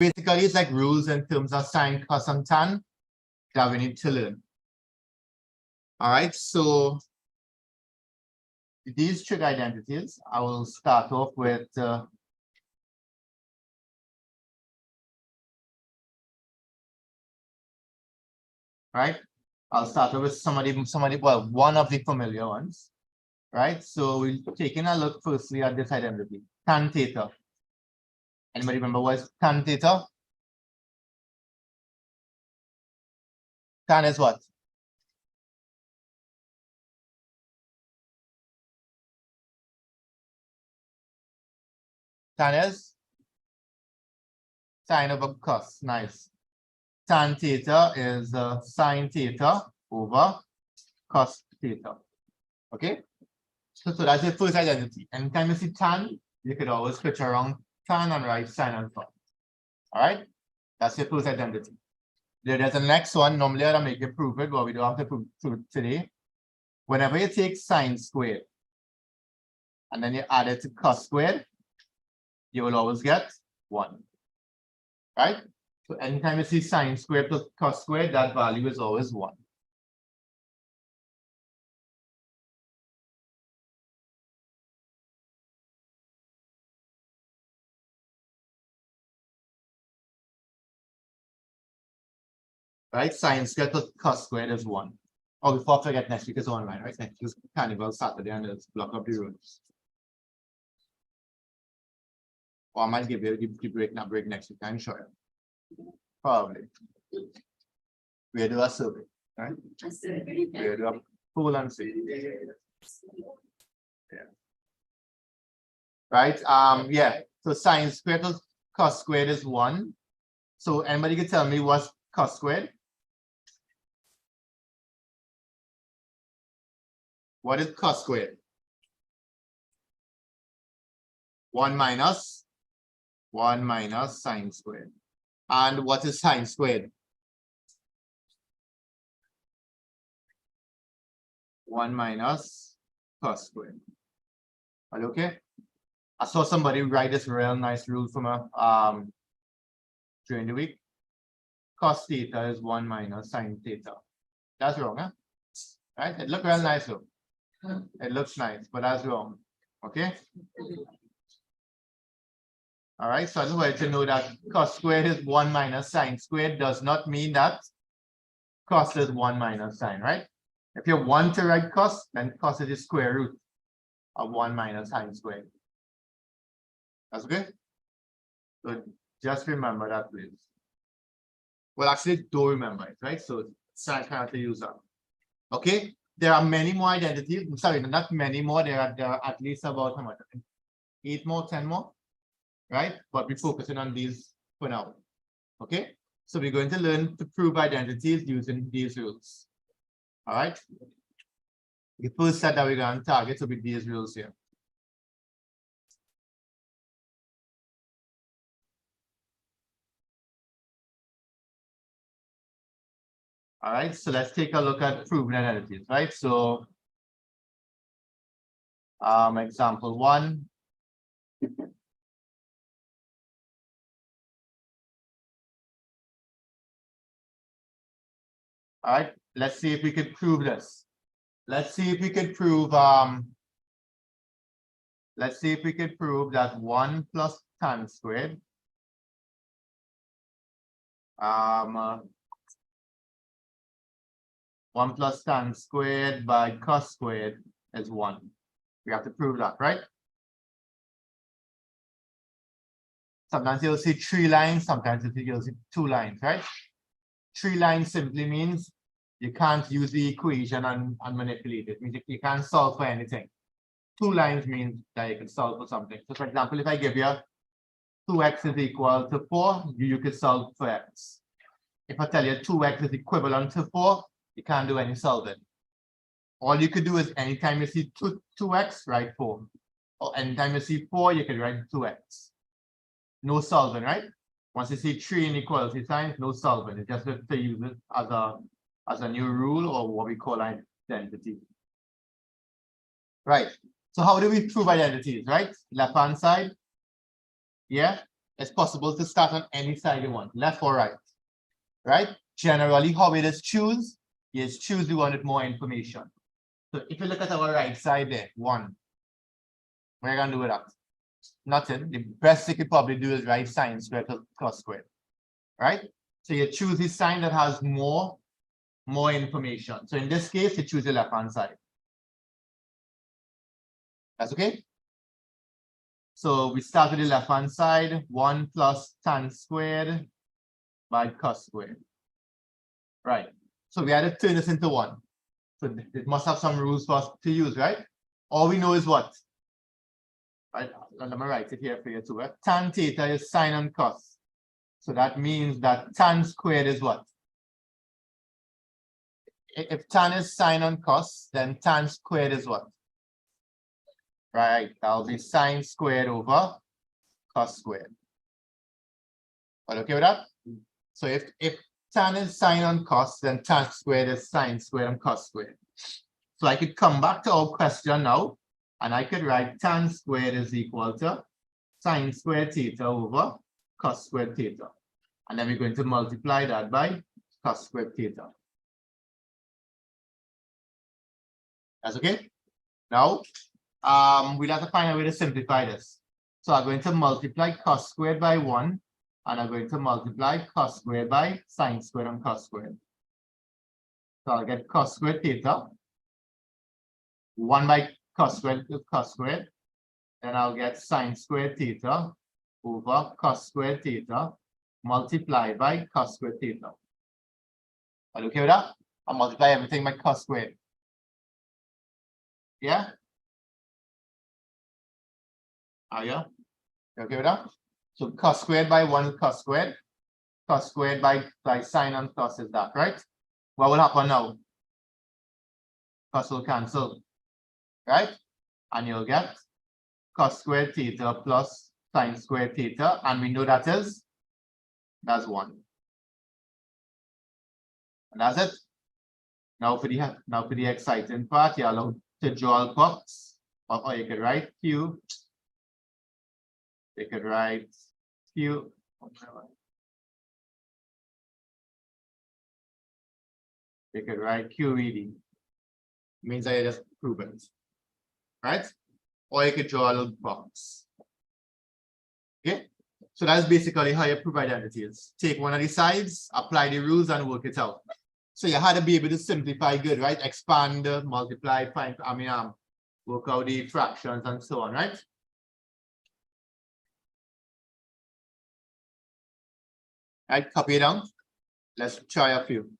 Basically, it's like rules in terms of sine, cos, and tan that we need to learn. All right, so these trig identities, I will start off with right. I'll start off with well, one of the familiar ones, right? So we're taking a look firstly at this identity, tan theta. Anybody remember what's tan theta? Tan is what? Tan is sine over cos. Nice. Tan theta is sine theta over cos theta. Okay. So that's your first identity. Anytime you see tan, you could always switch around tan and write sine and cos. All right. That's your first identity. There's the next one. Normally, I'll make you prove it, but we don't have to prove it today. Whenever you take sine squared and then you add it to cos squared, you will always get 1. Right? So anytime you see sine squared plus cos squared, that value is always 1. Right? Sine squared plus cos squared is 1. Oh, before I forget, next week is online, right? Next week is Carnival Saturday and it's block up the roads. Or I might give you the break next week, I'm sure. Probably. We'll do a survey, right? We'll do a poll and see. Yeah. Right? Yeah. So sine squared plus cos squared is 1. So anybody can tell me what's cos squared? What is cos squared? 1 minus sine squared. And what is sine squared? 1 minus cos squared. Okay? I saw somebody write this real nice rule from a during the week. Cos theta is 1 minus sine theta. That's wrong, huh? Right? It looks real nice though. It looks nice, but that's wrong. Okay. All right. So I just wanted to know that cos squared is 1 minus sine squared does not mean that cos is 1 minus sine, right? If you want to write cos, then cos is the square root of 1 minus sine squared. That's good. So just remember that, please. Well, actually, don't remember it, right? So it's kind of to use that. Okay. There are many more identities. Sorry, not many more. There are at least about how much? 8 more, 10 more, right? But we're focusing on these for now. Okay. So we're going to learn to prove identities using these rules. All right. The first set that we're going to target will be these rules here. All right, so let's take a look at proven identities, right? So, example 1. All right, let's see if we could prove this. Let's see if we could prove that 1 plus tan squared 1 plus tan squared by cos squared is 1. We have to prove that, right? Sometimes you'll see 3 lines, sometimes you'll see 2 lines, right? 3 lines simply means you can't use the equation and manipulate it. It means you can't solve for anything. 2 lines means that you can solve for something. So for example, if I give you 2x is equal to 4, you could solve for x. If I tell you 2x is equivalent to 4, you can't do any solving. All you could do is anytime you see 2x, write 4. Or anytime you see 4, you can write 2x. No solving, right? Once you see 3 in equality signs, no solving. It's just to use it as a new rule or what we call identity. Right. So how do we prove identities, right? Left hand side. Yeah. It's possible to start on any side you want, left or right, right? Generally, how it is choose the one with more information. So if you look at our right side there, 1, what are you gonna do with that? Nothing. The best you could probably do is write sine squared plus cos squared, right? So you choose the sign that has more information. So in this case, you choose the left-hand side. That's okay? So we start with the left-hand side, 1 plus tan squared by cos squared. Right. So we had to turn this into 1. So it must have some rules for us to use, right? All we know is what? Right. Let me write it here for you too. Right? Tan theta is sine and cos. So that means that tan squared is what? If tan is sine and cos, then tan squared is what? Right. That'll be sine squared over cos squared. Are you okay with that? So if tan is sine and cos, then tan squared is sine squared and cos squared. So I could come back to our question now, and I could write tan squared is equal to sine squared theta over cos squared theta. And then we're going to multiply that by cos squared theta. That's okay? Now, we'll have to find a way to simplify this. So I'm going to multiply cos squared by 1, and I'm going to multiply cos squared by sine squared and cos squared. So I'll get cos squared theta. 1 by cos squared is cos squared. Then I'll get sine squared theta over cos squared theta multiplied by cos squared theta. Are you okay with that? I'll multiply everything by cos squared. Yeah? Are you? You okay with that? So cos squared by 1 is cos squared. Cos squared by sine and cos is that, right? What will happen now? Cos will cancel, right? And you'll get cos squared theta plus sine squared theta, and we know that's 1. And that's it. Now for the exciting part, you're allowed to draw a box, or you could write Q. You could write Q. You could write QED. Means that you just prove it, right? Or you could draw a little box. Okay, so that's basically how you prove identities. Take one of the sides, apply the rules, and work it out. So you had to be able to simplify good, right? Expand, multiply, find, work out the fractions and so on, right? Right, copy it down. Let's try a few.